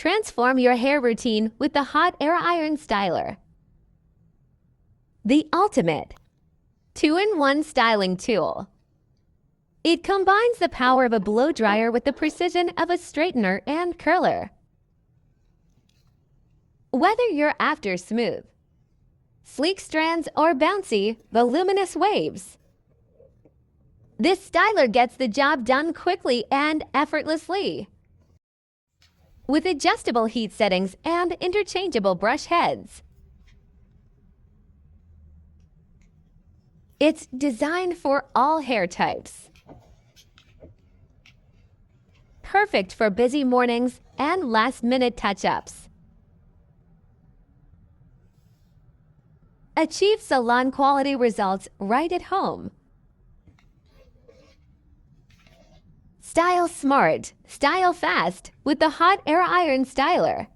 Transform your hair routine with the Hot Air Iron Styler. The ultimate 2-in-1 styling tool. It combines the power of a blow dryer with the precision of a straightener and curler. Whether you're after smooth, sleek strands or bouncy, voluminous waves, this styler gets the job done quickly and effortlessly. With adjustable heat settings and interchangeable brush heads, it's designed for all hair types. Perfect for busy mornings and last-minute touch-ups. Achieve salon-quality results right at home. Style smart, style fast with the Hot Air Iron Styler.